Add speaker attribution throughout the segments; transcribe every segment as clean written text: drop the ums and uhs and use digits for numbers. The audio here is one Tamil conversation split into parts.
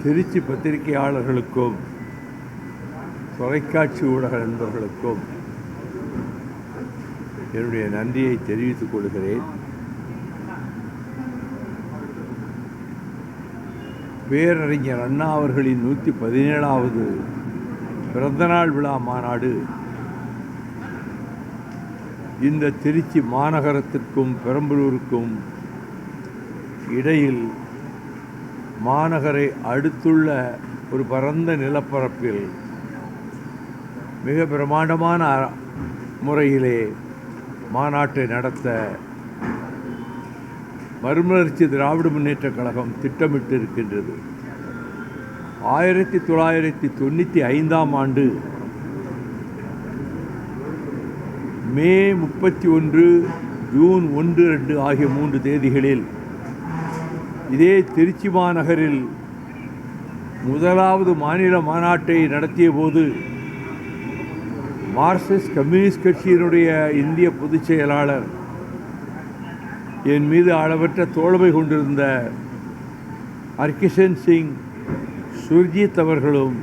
Speaker 1: திருச்சி பத்திரிகையாளர்களுக்கும் தொலைக்காட்சி ஊடக நண்பர்களுக்கும் என்னுடைய நன்றியை தெரிவித்துக் கொள்கிறேன். பேரறிஞர் அண்ணா அவர்களின் 117வது பிறந்தநாள் விழா மாநாடு இந்த திருச்சி மாநகரத்திற்கும் பெரம்பலூருக்கும் இடையில் மாநகரை அடுத்துள்ள ஒரு பரந்த நிலப்பரப்பில் மிக பிரமாண்டமான முறையிலே மாநாட்டை நடத்த மறுமலர்ச்சி திராவிட முன்னேற்றக் கழகம் திட்டமிட்டு இருக்கின்றது. 1995ஆம் ஆண்டு மே 31, ஜூன் 1, 2 ஆகிய 3 தேதிகளில் இதே திருச்சி மாநகரில் முதலாவது மாநில மாநாட்டை நடத்திய போது மார்க்சிஸ்ட் கம்யூனிஸ்ட் கட்சியினுடைய இந்திய பொதுச் செயலாளர் என் மீது அளவற்ற தோழமை கொண்டிருந்த ஹர்கிஷன் சிங், சுர்ஜித் அவர்களும்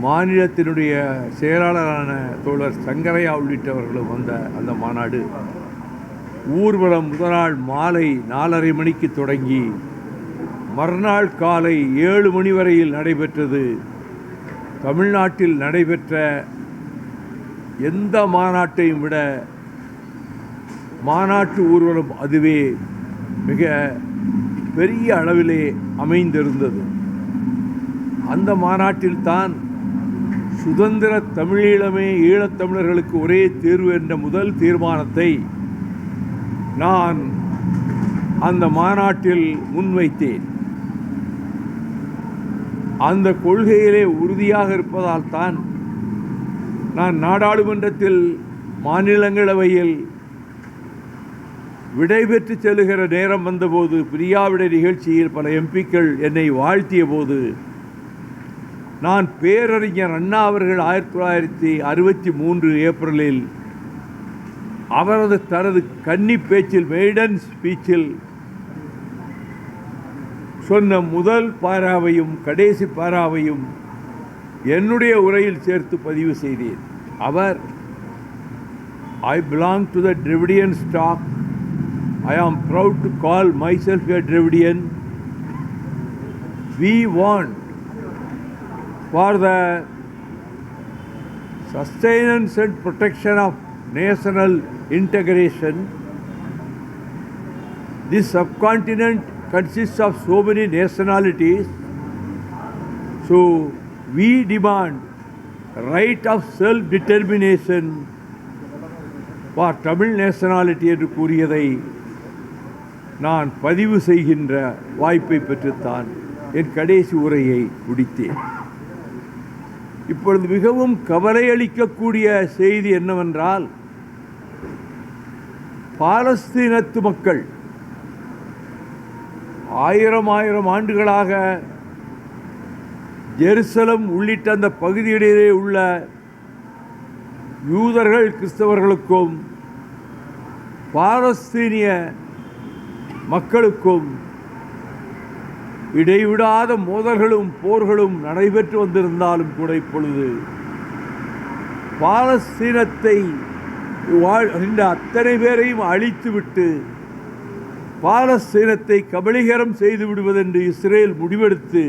Speaker 1: மாநிலத்தினுடைய செயலாளரான தோழர் சங்கரையா உள்ளிட்டவர்களும் வந்த அந்த மாநாடு ஊர்வலம் முதல் நாள் மாலை 4:30 மணிக்கு தொடங்கி மறுநாள் காலை 7 மணி வரையில் நடைபெற்றது. தமிழ்நாட்டில் நடைபெற்ற எந்த மாநாட்டையும் விட மாநாட்டு ஊர்வலம் அதுவே மிக பெரிய அளவிலே அமைந்திருந்தது. அந்த மாநாட்டில்தான் சுதந்திர தமிழீழமே ஈழத்தமிழர்களுக்கு ஒரே தீர்வு என்ற முதல் தீர்மானத்தை நான் அந்த மாநாட்டில் முன்வைத்தேன். அந்த கொள்கையிலே உறுதியாக இருப்பதால் தான் நான் நாடாளுமன்றத்தில் மாநிலங்களவையில் விடைபெற்று செல்லுகிற நேரம் வந்தபோது பிரியாவிடை நிகழ்ச்சியில் பல எம்பிக்கள் என்னை வாழ்த்திய போது நான் பேரறிஞர் அண்ணா அவர்கள் 1963 ஏப்ரலில் அவரது தனது கன்னி பேச்சில் மெய்டன் ஸ்பீச்சில் சொன்ன முதல் பாராவையும் கடைசி பாராவையும் என்னுடைய உரையில் சேர்த்து பதிவு செய்தேன். அவர், I belong to the Dravidian stock. I am proud to call myself a Dravidian. We want for the sustenance and protection of national integration. This subcontinent consists of so many nationalities, so we demand right of self-determination for Tamil nationality என்று கூறியதை நான் பதிவு செய்கின்ற வாய்ப்பை பெற்றுத்தான் என் கடைசி உரையை முடித்தேன். இப்பொழுது மிகவும் கவலை அளிக்கக்கூடிய செய்தி என்னவென்றால், பாலஸ்தீனத்து மக்கள் 1000 ஆண்டுகளாக ஜெருசலம் உள்ளிட்ட அந்த பகுதியிலே உள்ள யூதர்கள் கிறிஸ்தவர்களுக்கும் பாலஸ்தீனிய மக்களுக்கும் இடைவிடாத மோதல்களும் போர்களும் நடைபெற்று வந்திருந்தாலும் கூட இப்பொழுது பாலஸ்தீனத்தை வாழ்கின்ற அத்தனை பேரையும் அழித்துவிட்டு பாலஸ்தீனத்தை கபளீகரம் செய்து விடுவதென்று இஸ்ரேல் முடிவெடுத்து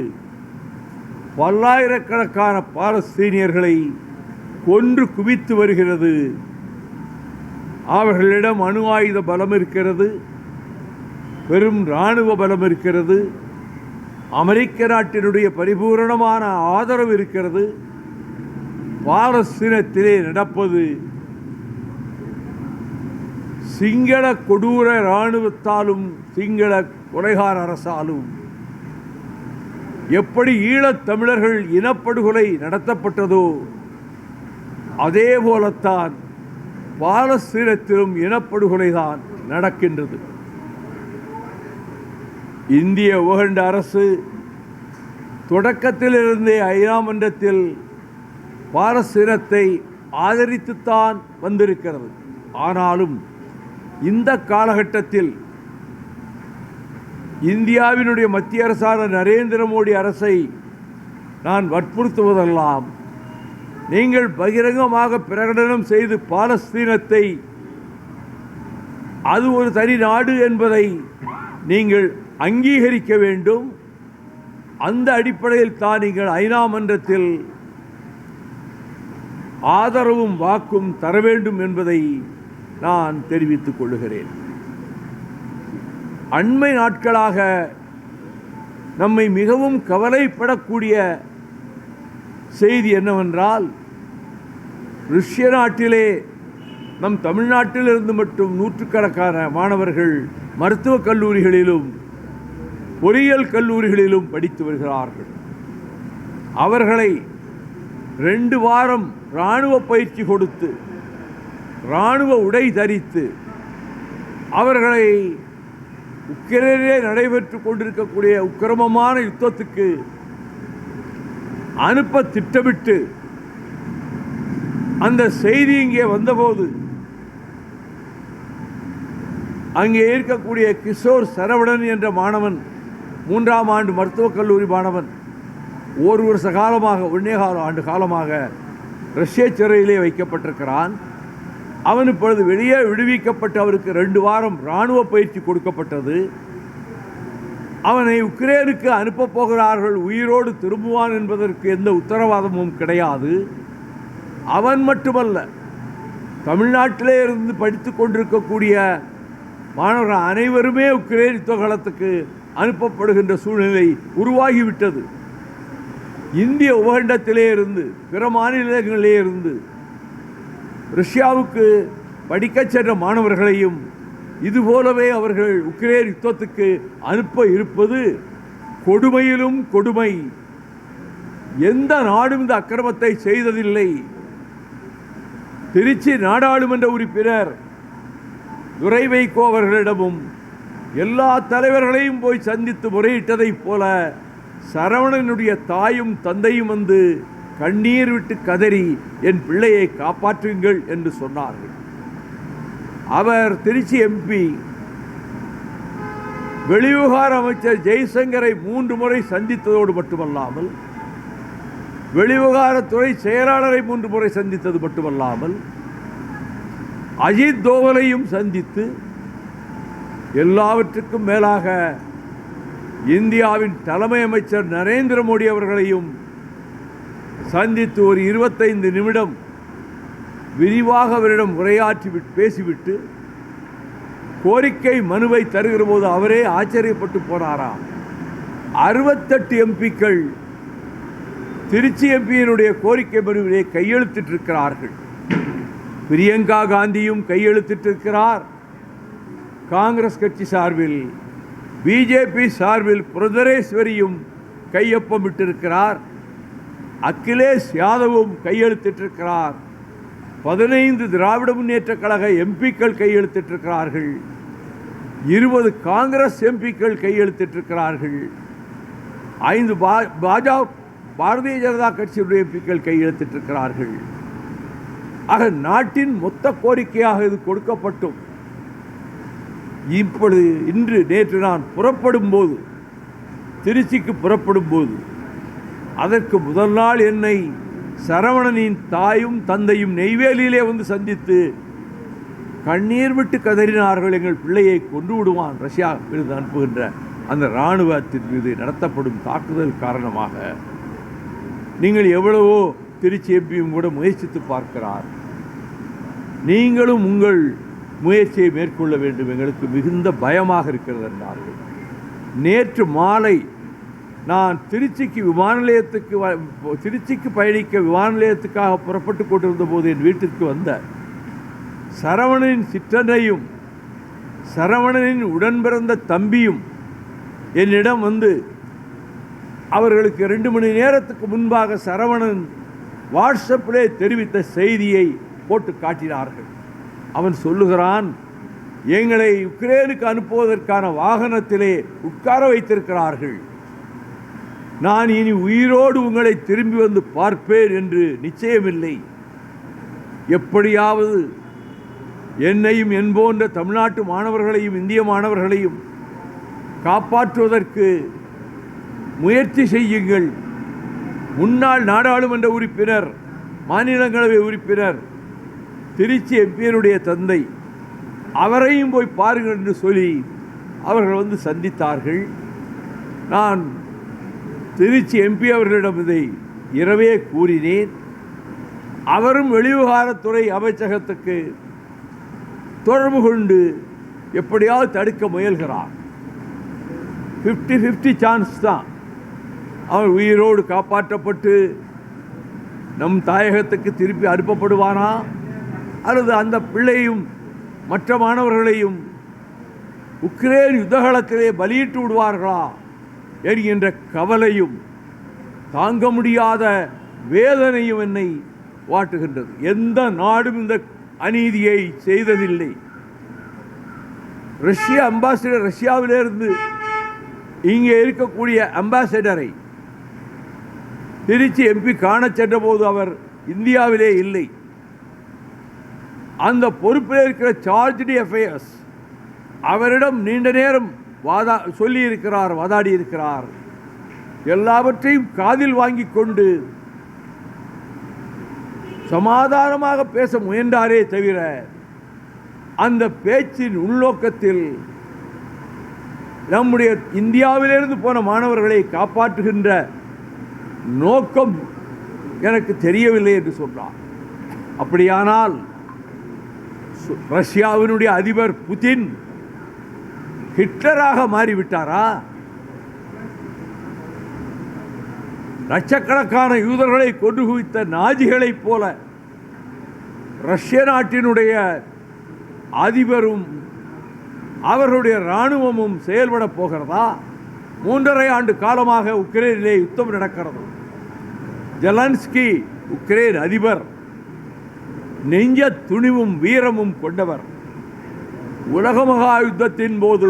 Speaker 1: பல்லாயிரக்கணக்கான பாலஸ்தீனியர்களை கொன்று குவித்து வருகிறது. அவர்களிடம் அணு ஆயுத பலம் இருக்கிறது, பெரும் இராணுவ பலம் இருக்கிறது, அமெரிக்க நாட்டினுடைய பரிபூரணமான ஆதரவு இருக்கிறது. பாலஸ்தீனத்திலே நடப்பது சிங்கள கொடூர இராணுவத்தாலும் சிங்கள கொலைகார அரசாலும் எப்படி ஈழத்தமிழர்கள் இனப்படுகொலை நடத்தப்பட்டதோ அதே போலத்தான் பாலஸ்தீனத்திலும் இனப்படுகொலைதான் நடக்கின்றது. இந்திய உகண்ட அரசு தொடக்கத்திலிருந்தே ஐநா மன்றத்தில் பாலஸ்தீனத்தை ஆதரித்துத்தான் வந்திருக்கிறது. ஆனாலும் இந்த காலகட்டத்தில் இந்தியாவினுடைய மத்திய அரசான நரேந்திர மோடி அரசை நான் வற்புறுத்துவதெல்லாம், நீங்கள் பகிரங்கமாக பிரகடனம் செய்து பாலஸ்தீனத்தை அது ஒரு தனி நாடு என்பதை நீங்கள் அங்கீகரிக்க வேண்டும். அந்த அடிப்படையில் தான் நீங்கள் ஐநா மன்றத்தில் ஆதரவும் வாக்கும் தர வேண்டும் என்பதை நான் தெரிவித்துக் கொள்கிறேன். அண்மை நாட்களாக நம்மை மிகவும் கவலைப்படக்கூடிய செய்தி என்னவென்றால், ருஷ்ய நாட்டிலே நம் தமிழ்நாட்டிலிருந்து மட்டும் நூற்றுக்கணக்கான மாணவர்கள் மருத்துவக் கல்லூரிகளிலும் பொறியியல் கல்லூரிகளிலும் படித்து வருகிறார்கள். அவர்களை 2 வாரம் இராணுவ பயிற்சி கொடுத்து, இராணுவ உடை தரித்து, அவர்களை உக்ரைனிலே நடைபெற்று கொண்டிருக்கக்கூடிய உக்கிரமமான யுத்தத்துக்கு அனுப்ப திட்டமிட்டு அந்த செய்தி இங்கே வந்தபோது, அங்கே இருக்கக்கூடிய கிஷோர் சரவணன் என்ற மாணவன், 3ஆம் ஆண்டு மருத்துவக் கல்லூரி மாணவன், 1 வருஷ காலமாக 1.25 ஆண்டு காலமாக ரஷ்ய சிறையிலே வைக்கப்பட்டிருக்கிறான். அவன் இப்பொழுது வெளியே விடுவிக்கப்பட்டு அவருக்கு 2 வாரம் இராணுவ பயிற்சி கொடுக்கப்பட்டது. அவனை உக்ரைனுக்கு அனுப்பப் போகிறார்கள், உயிரோடு திரும்புவான் என்பதற்கு எந்த உத்தரவாதமும் கிடையாது. அவன் மட்டுமல்ல, தமிழ்நாட்டிலே இருந்து படித்து கொண்டிருக்கக்கூடிய மாணவர்கள் அனைவருமே உக்ரைன் யுத்த காலத்துக்கு அனுப்பப்படுகின்ற சூழ்நிலை உருவாகிவிட்டது. இந்திய உபகண்டத்திலே இருந்து, பிற மாநிலங்களிலே இருந்து ரஷ்யாவுக்கு படிக்கச் சென்ற மாணவர்களையும் இதுபோலவே அவர்கள் உக்ரைன் யுத்தத்துக்கு அனுப்ப இருப்பது கொடுமையிலும் கொடுமை. எந்த நாடும் இந்த அக்கிரமத்தை செய்ததில்லை. திருச்சி நாடாளுமன்ற உறுப்பினர் துரை வைகோ அவர்களிடமும் எல்லா தலைவர்களையும் போய் சந்தித்து முறையிட்டதைப் போல சரவணனுடைய தாயும் தந்தையும் வந்து கண்ணீர் விட்டு கதறி என் பிள்ளையை காப்பாற்றுங்கள் என்று சொன்னார்கள். அவர் திருச்சி எம்பி வெளிவிவகார அமைச்சர் ஜெய்சங்கரை 3 முறை சந்தித்ததோடு மட்டுமல்லாமல், வெளிவிவகாரத்துறை செயலாளரை 3 முறை சந்தித்தது மட்டுமல்லாமல், அஜித் தோவலையும் சந்தித்து, எல்லாவற்றுக்கும் மேலாக இந்தியாவின் தலைமை அமைச்சர் நரேந்திர மோடி அவர்களையும் சந்தித்து ஒரு 25 நிமிடம் விரிவாக அவரிடம் உரையாற்றி பேசிவிட்டு கோரிக்கை மனுவை தருகிற போது அவரே ஆச்சரியப்பட்டு போனாராம். 68 எம்பிக்கள் திருச்சி எம்பியினுடைய கோரிக்கை மனுவிலே கையெழுத்திட்டிருக்கிறார்கள். பிரியங்கா காந்தியும் கையெழுத்திட்டிருக்கிறார். காங்கிரஸ் கட்சி சார்பில், பிஜேபி சார்பில் புரந்தரேஸ்வரியும் கையொப்பமிட்டிருக்கிறார். அகிலேஷ் யாதவும் கையெழுத்திட்டிருக்கிறார். 15 திராவிட முன்னேற்ற கழக எம்பிக்கள் கையெழுத்திட்டிருக்கிறார்கள். 20 காங்கிரஸ் எம்பிக்கள் கையெழுத்திட்டிருக்கிறார்கள். 5 பாரதிய ஜனதா கட்சியுடைய எம்பிக்கள் கையெழுத்திட்டிருக்கிறார்கள். ஆக நாட்டின் மொத்த கோரிக்கையாக இது கொடுக்கப்பட்டும் இப்பொழுது நேற்று நான் புறப்படும் போது, திருச்சிக்கு புறப்படும் போது, அதற்கு முதல் நாள் என்னை சரவணனின் தாயும் தந்தையும் நெய்வேலியிலே வந்து சந்தித்து கண்ணீர் விட்டு கதறினார்கள். எங்கள் பிள்ளையை கொண்டு விடுவான் ரஷ்யா இருந்து அனுப்புகின்ற அந்த இராணுவத்தின் மீது நடத்தப்படும் தாக்குதல் காரணமாக. நீங்கள் எவ்வளவோ திருச்சி எம்பியும் கூட முயற்சித்து பார்க்கிறார். நீங்களும் உங்கள் முயற்சியை மேற்கொள்ள வேண்டும், எங்களுக்கு மிகுந்த பயமாக இருக்கிறது என்றார்கள். நேற்று மாலை நான் திருச்சிக்கு பயணிக்க விமான நிலையத்துக்காக புறப்பட்டு கொண்டிருந்த போது என் வீட்டிற்கு வந்த சரவணனின் சிற்றன்னையும் சரவணனின் உடன்பிறந்த தம்பியும் என்னிடம் வந்து அவர்களுக்கு 2 மணி நேரத்துக்கு முன்பாக சரவணன் வாட்ஸ்அப்பிலே தெரிவித்த செய்தியை போட்டு காட்டினார்கள். அவன் சொல்லுகிறான், எங்களை உக்ரைனுக்கு அனுப்புவதற்கான வாகனத்திலே உட்கார வைத்திருக்கிறார்கள். நான் இனி உயிரோடு உங்களை திரும்பி வந்து பார்ப்பேன் என்று நிச்சயமில்லை. எப்படியாவது என்னையும் என் போன்ற தமிழ்நாட்டு மாணவர்களையும் இந்திய மாணவர்களையும் காப்பாற்றுவதற்கு முயற்சி செய்யுங்கள். முன்னாள் நாடாளுமன்ற உறுப்பினர், மாநிலங்களவை உறுப்பினர், திருச்சி எம்பியினுடைய தந்தை, அவரையும் போய் பாருங்கள் என்று சொல்லி அவர்கள் வந்து சந்தித்தார்கள். நான் திருச்சி எம்பி அவர்களிடம் இதை இரவே கூறினேன். அவரும் வெளிவிவகாரத்துறை அமைச்சகத்துக்கு தொடர்பு கொண்டு எப்படியாவது தடுக்க முயல்கிறார். 50-50 சான்ஸ் தான். அவர் உயிரோடு காப்பாற்றப்பட்டு நம் தாயகத்துக்கு திருப்பி அனுப்பப்படுவானா, அல்லது அந்த பிள்ளையும் மற்ற மாணவர்களையும் உக்ரைன் யுத்தகலத்திலே பலியிட்டு விடுவார்களா என்கின்ற கவலையும் தாங்க முடியாத வேதனையும் என்னை வாட்டுகின்றது. எந்த நாடும் இந்த அநீதியை செய்ததில்லை. ரஷ்ய அம்பாசிடர், ரஷ்யாவிலிருந்து இங்கே இருக்கக்கூடிய அம்பாசிடரை திருச்சி எம்பி காண சென்ற போது அவர் இந்தியாவிலே இல்லை. அந்த பொறுப்பில் இருக்கிற சார்ஜ் அஃபேர்ஸ் அவரிடம் நீண்ட நேரம் வாதாடி இருக்கிறார். எல்லாவற்றையும் காதில் வாங்கி கொண்டு சமாதானமாக பேச முயன்றாரே தவிர அந்த பேச்சின் உள்நோக்கத்தில் நம்முடைய இந்தியாவிலிருந்து போன மாணவர்களை காப்பாற்றுகின்ற நோக்கம் எனக்கு தெரியவில்லை என்று சொன்னார். அப்படியானால் ரஷ்யாவினுடைய அதிபர் புதின் ஹிட்லராக மாறிவிட்டாரா? லட்சக்கணக்கான யூதர்களை கொன்று குவித்த நாஜிகளைப் போல ரஷ்ய நாட்டினுடைய அதிபரும் அவர்களுடைய இராணுவமும் செயல்பட போகிறதா? 3.5 ஆண்டு காலமாக உக்ரைனிலே யுத்தம் நடக்கிறது. ஜெலன்ஸ்கி உக்ரைன் அதிபர் நெஞ்ச துணிவும் வீரமும் கொண்டவர். உலக மகா யுத்தத்தின் போது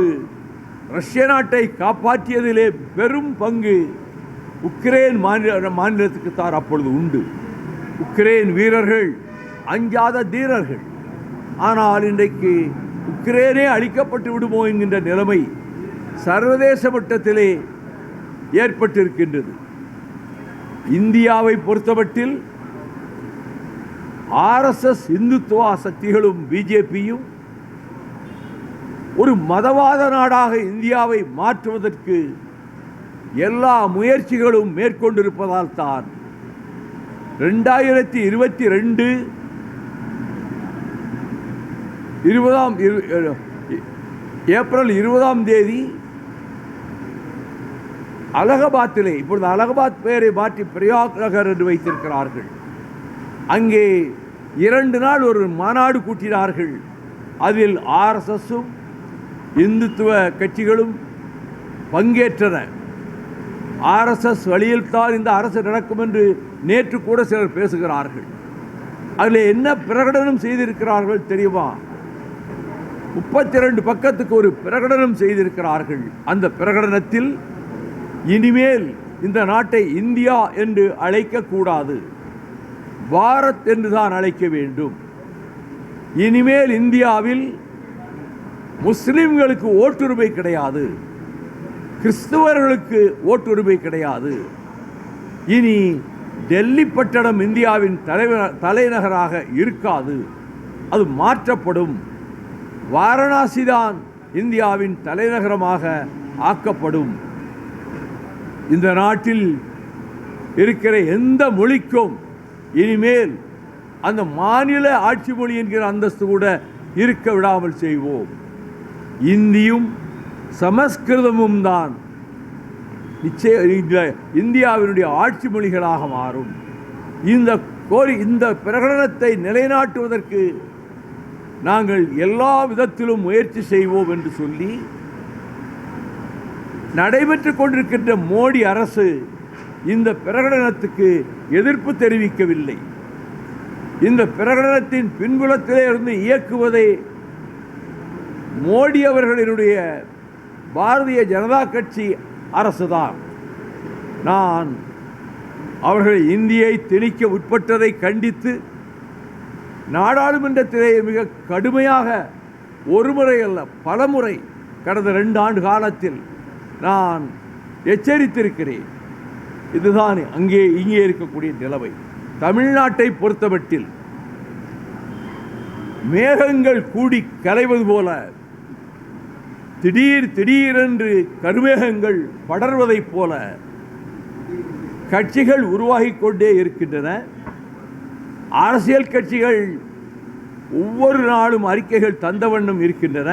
Speaker 1: ரஷ்ய நாட்டை காப்பாற்றியதிலே பெரும் பங்கு உக்ரைன் மாநிலத்துக்கு தான் அப்பொழுது உண்டு. உக்ரைன் வீரர்கள் அஞ்சாத தீரர்கள். ஆனால் இன்றைக்கு உக்ரைனே அழிக்கப்பட்டு விடுமோ என்கின்ற நிலைமை சர்வதேச மட்டத்திலே ஏற்பட்டிருக்கின்றது. இந்தியாவை பொறுத்தமட்டில் ஆர்எஸ்எஸ் இந்துத்துவா சக்திகளும் பிஜேபியும் ஒரு மதவாத நாடாக இந்தியாவை மாற்றுவதற்கு எல்லா முயற்சிகளும் மேற்கொண்டிருப்பதால் தான் 2022 ஏப்ரல் 20 அலகாபாத்திலே, இப்பொழுது அலகாபாத் பெயரை மாற்றி பிரயாக் நகர் என்று வைத்திருக்கிறார்கள், அங்கே 2 நாள் ஒரு மாநாடு கூட்டினார்கள். அதில் ஆர்எஸ்எஸும் இந்துத்துவ கட்சிகளும் பங்கேற்றன. ஆர்எஸ்எஸ் வழியில்தான் இந்த அரசு நடக்கும் என்று நேற்று கூட சிலர் பேசுகிறார்கள். அதில் என்ன பிரகடனம் செய்திருக்கிறார்கள் தெரியுமா? 32 பக்கத்துக்கு ஒரு பிரகடனம் செய்திருக்கிறார்கள். அந்த பிரகடனத்தில் இனிமேல் இந்த நாட்டை இந்தியா என்று அழைக்கக்கூடாது, பாரத் என்று தான் அழைக்க வேண்டும். இனிமேல் இந்தியாவில் முஸ்லிம்களுக்கு ஓட்டுரிமை கிடையாது, கிறிஸ்துவர்களுக்கு ஓட்டுரிமை கிடையாது. இனி டெல்லி பட்டணம் இந்தியாவின் தலைநகராக இருக்காது, அது மாற்றப்படும். வாரணாசி தான் இந்தியாவின் தலைநகரமாக ஆக்கப்படும். இந்த நாட்டில் இருக்கிற எந்த மொழிக்கும் இனிமேல் அந்த மாநில ஆட்சி மொழி என்கிற அந்தஸ்து கூட இருக்க விடாமல் செய்வோம். இந்தியும் சமஸ்கிருதமும் தான் இந்தியாவினுடைய ஆட்சி மொழிகளாக மாறும். இந்த பிரகடனத்தை நிலைநாட்டுவதற்கு நாங்கள் எல்லா விதத்திலும் முயற்சி செய்வோம் என்று சொல்லி நடைபெற்று கொண்டிருக்கின்ற மோடி அரசு இந்த பிரகடனத்துக்கு எதிர்ப்பு தெரிவிக்கவில்லை. இந்த பிரகடனத்தின் பின்புலத்திலே இருந்து இயக்குவதை மோடி அவர்களினுடைய பாரதிய ஜனதா கட்சி அரசுதான். நான் அவர்கள் இந்தியை திணிக்க உட்பட்டதை கண்டித்து நாடாளுமன்றத்திலே மிக கடுமையாக ஒருமுறை அல்ல பலமுறை கடந்த 2 ஆண்டு காலத்தில் நான் எச்சரித்திருக்கிறேன். இதுதான் இங்கே இருக்கக்கூடிய நிலைமை. தமிழ்நாட்டை பொறுத்தமட்டில் மேகங்கள் கூடி கலைவது போல திடீரென்று கருமேகங்கள் படர்வதைப் போல கட்சிகள் உருவாகிக் கொண்டே இருக்கின்றன. அரசியல் கட்சிகள் ஒவ்வொரு நாளும் அறிக்கைகள் தந்த வண்ணம் இருக்கின்றன.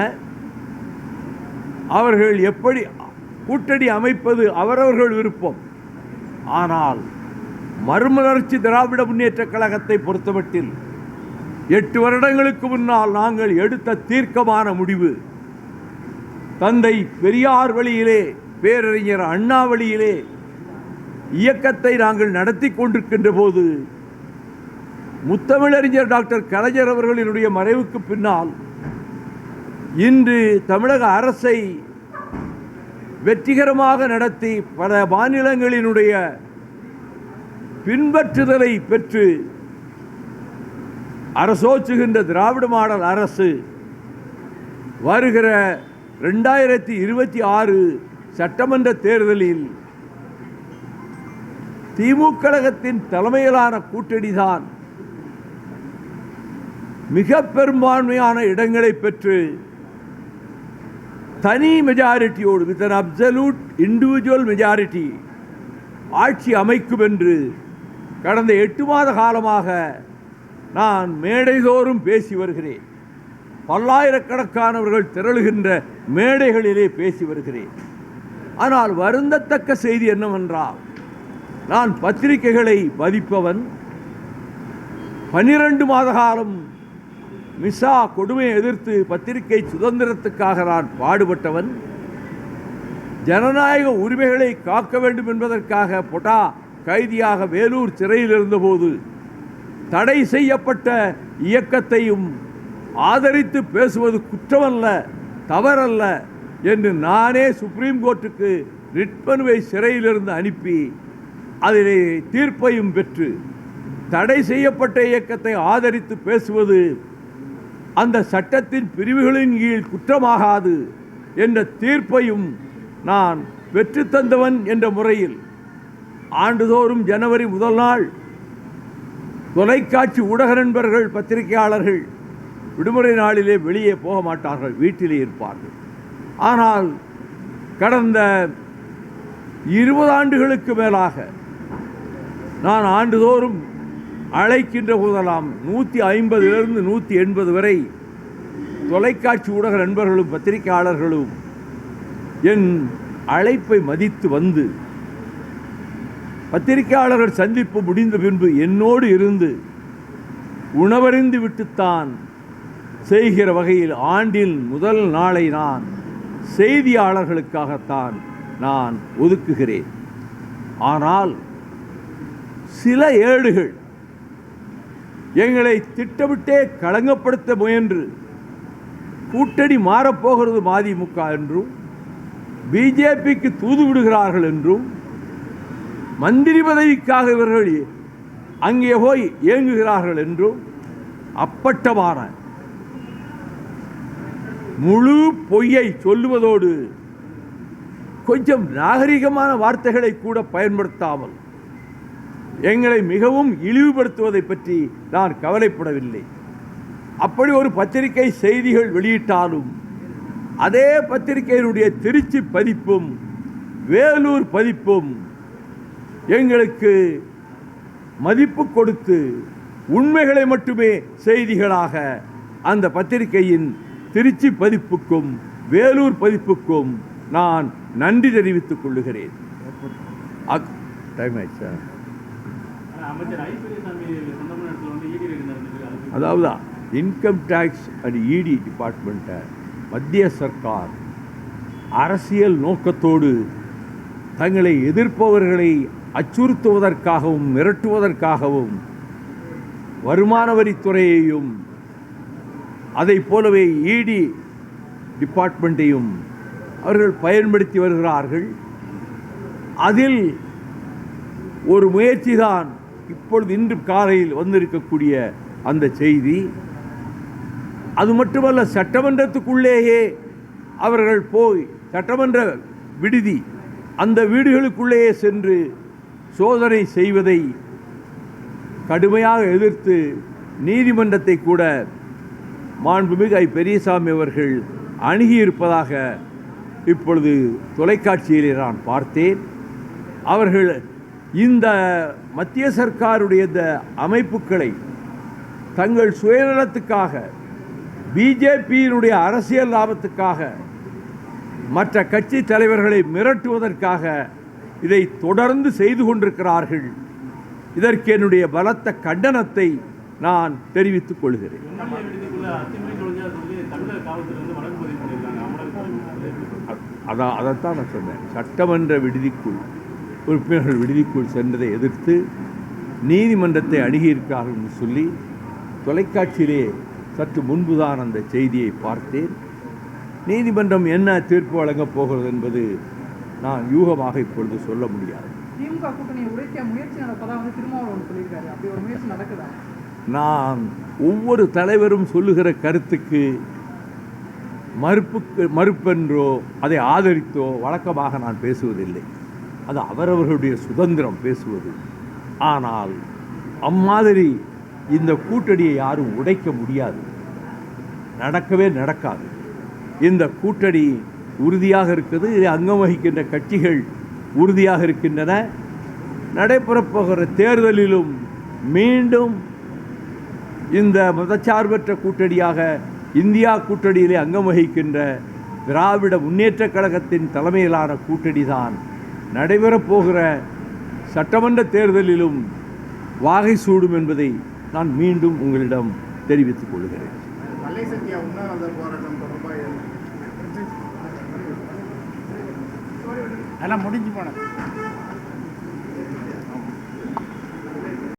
Speaker 1: அவர்கள் எப்படி கூட்டணி அமைப்பது அவரவர்கள் விருப்பம். ஆனால் மறுமலர்ச்சி திராவிட முன்னேற்ற கழகத்தை பொறுத்தமட்டில் 8 வருடங்களுக்கு முன்னால் நாங்கள் எடுத்த தீர்க்கமான முடிவு, தந்தை பெரியார் வழியிலே, பேரறிஞர் அண்ணா வழியிலே இயக்கத்தை நாங்கள் நடத்தி கொண்டிருக்கின்ற போது முத்தமிழறிஞர் டாக்டர் கலைஞர் அவர்களினுடைய மறைவுக்கு பின்னால் இன்று தமிழக அரசை வெற்றிகரமாக நடத்தி பல மாநிலங்களினுடைய பின்பற்றுதலை பெற்று அரசோச்சுகின்ற திராவிட மாடல் அரசு வருகிற 2026 சட்டமன்ற தேர்தலில் திமுக கழகத்தின் தலைமையிலான கூட்டணிதான் மிக பெரும்பான்மையான இடங்களை பெற்று தனி மெஜாரிட்டியோடு with an absolute individual majority ஆட்சி அமைக்கும் என்று கடந்த 8 மாத காலமாக நான் மேடைதோறும் பேசி வருகிறேன். பல்லாயிரக்கணக்கானவர்கள் திரளுகின்ற மேடைகளிலே பேசி வருகிறேன். ஆனால் வருந்தத்தக்க செய்தி என்னவென்றால், நான் பத்திரிகைகளை மதிப்பவன், 12 மாத காலம் மிசா கொடுமையை எதிர்த்து பத்திரிகை சுதந்திரத்துக்காக நான் பாடுபட்டவன், ஜனநாயக உரிமைகளை காக்க வேண்டும் என்பதற்காக பொட்டா கைதியாக வேலூர் சிறையில் இருந்தபோது தடை செய்யப்பட்ட இயக்கத்தையும் ஆதரித்து பேசுவது குற்றமல்ல, தவறல்ல என்று நானே சுப்ரீம் கோர்ட்டுக்கு ரிட் மனுவை சிறையிலிருந்து அனுப்பி அதிலே தீர்ப்பையும் பெற்று தடை செய்யப்பட்ட இயக்கத்தை ஆதரித்து பேசுவது அந்த சட்டத்தின் பிரிவுகளின் கீழ் குற்றமாகாது என்ற தீர்ப்பையும் நான் பெற்றுத்தந்தவன் என்ற முறையில் ஆண்டுதோறும் ஜனவரி 1 நாள் தொலைக்காட்சி ஊடக நண்பர்கள், பத்திரிகையாளர்கள் விடுமுறை நாளிலே வெளியே போக மாட்டார்கள், வீட்டிலே இருப்பார்கள். ஆனால் கடந்த 20 ஆண்டுகளுக்கு மேலாக நான் ஆண்டுதோறும் அழைக்கின்ற போதெல்லாம் 150 180 வரை தொலைக்காட்சி ஊடக நண்பர்களும் பத்திரிகையாளர்களும் என் அழைப்பை மதித்து வந்து பத்திரிகையாளர்கள் சந்திப்பு முடிந்த பின்பு என்னோடு இருந்து உணவறிந்து விட்டுத்தான் செய்கிற வகையில் ஆண்டின் முதல் நாளை நான் செய்தியாளர்களுக்காகத்தான் நான் ஒதுக்குகிறேன். ஆனால் சில ஏடுகள் எங்களை திட்டமிட்டே களங்கப்படுத்த முயன்று கூட்டணி மாறப்போகிறது மதிமுக என்றும் பிஜேபிக்கு தூது விடுகிறார்கள் என்றும் மந்திரி பதவிக்காக இவர்கள் அங்கே போய் இயங்குகிறார்கள் என்றும் அப்பட்டமான முழு பொய்யை சொல்லுவதோடு கொஞ்சம் நாகரிகமான வார்த்தைகளை கூட பயன்படுத்தாமல் எங்களை மிகவும் இழிவுபடுத்துவதை பற்றி நான் கவலைப்படவில்லை. அப்படி ஒரு பத்திரிகை செய்திகள் வெளியிட்டாலும் அதே பத்திரிகையினுடைய திருச்சி பதிப்பும் வேலூர் பதிப்பும் எங்களுக்கு மதிப்பு கொடுத்து உண்மைகளை மட்டுமே செய்திகளாக அந்த பத்திரிகையின் திருச்சி பதிப்புக்கும் வேலூர் பதிப்புக்கும் நான் நன்றி தெரிவித்துக் கொள்ளுகிறேன். அதாவது இன்கம் டேக்ஸ் அண்ட் இடி டிபார்ட்மெண்ட்டை மத்திய சர்க்கார் அரசியல் நோக்கத்தோடு தங்களை எதிர்ப்பவர்களை அச்சுறுத்துவதற்காகவும் மிரட்டுவதற்காகவும் வருமான வரித்துறையையும் அதை போலவே இடி டிபார்ட்மெண்ட்டையும் அவர்கள் பயன்படுத்தி வருகிறார்கள். அதில் ஒரு முயற்சி தான் இப்பொழுது இன்று காலையில் வந்திருக்கக்கூடிய அந்த செய்தி. அது மட்டுமல்ல, சட்டமன்றத்துக்குள்ளேயே அவர்கள் போய் சட்டமன்ற விடுதி அந்த வீடுகளுக்குள்ளேயே சென்று சோதனை செய்வதை கடுமையாக எதிர்த்து நீதிமன்றத்தை கூட மாண்புமிகு ஐ. பெரியசாமி அவர்கள் அணுகியிருப்பதாக இப்பொழுது தொலைக்காட்சியிலே நான் பார்த்தேன். அவர்கள் இந்த மத்திய சர்க்காருடைய இந்த அமைப்புகளை தங்கள் சுயநலத்துக்காக, பிஜேபியினுடைய அரசியல் லாபத்துக்காக, மற்ற கட்சி தலைவர்களை மிரட்டுவதற்காக இதை தொடர்ந்து செய்து கொண்டிருக்கிறார்கள். இதற்கு என்னுடைய பலத்த கண்டனத்தை நான் தெரிவித்துக் கொள்கிறேன். அதைத்தான் நான் சொன்னேன். சட்டமன்ற விடுதிக்குள் உறுப்பினர்கள் விடுதிக்குள் சென்றதை எதிர்த்து நீதிமன்றத்தை அணுகியிருக்கிறார்கள் என்று சொல்லி தொலைக்காட்சியிலே சற்று முன்புதான் அந்த செய்தியை பார்த்தேன். நீதிமன்றம் என்ன தீர்ப்பு வழங்கப் போகிறது என்பது நான் யூகமாக இப்பொழுது சொல்ல முடியாது.
Speaker 2: திமுக கூட்டணியை உடைக்க முயற்சி நடப்பதாக திருமாவளவன் சொல்லியிருக்காரு. அப்படி ஒரு முயற்சி நடக்குதா?
Speaker 1: நான் ஒவ்வொரு தலைவரும் சொல்லுகிற கருத்துக்கு மறுப்பென்றோ அதை ஆதரித்தோ வழக்கமாக நான் பேசுவதில்லை. அது அவரவர்களுடைய சுதந்திரம் பேசுவது. ஆனால் அம்மாதிரி இந்த கூட்டணியை யாரும் உடைக்க முடியாது, நடக்கவே நடக்காது. இந்த கூட்டணி உறுதியாக இருக்குது. இதை அங்கம் வகிக்கின்ற கட்சிகள் உறுதியாக இருக்கின்றன. நடைபெறப் போகிற தேர்தலிலும் மீண்டும் இந்த மதச்சார்பற்ற கூட்டணியாக இந்தியா கூட்டணியிலே அங்கம் வகிக்கின்ற திராவிட முன்னேற்றக் கழகத்தின் தலைமையிலான கூட்டணி தான் நடைபெறப் போகிற சட்டமன்ற தேர்தலிலும் வாகை சூடும் என்பதை நான் மீண்டும் உங்களிடம் தெரிவித்துக் கொள்கிறேன்.
Speaker 2: அதெல்லாம் முடிஞ்சு போனது.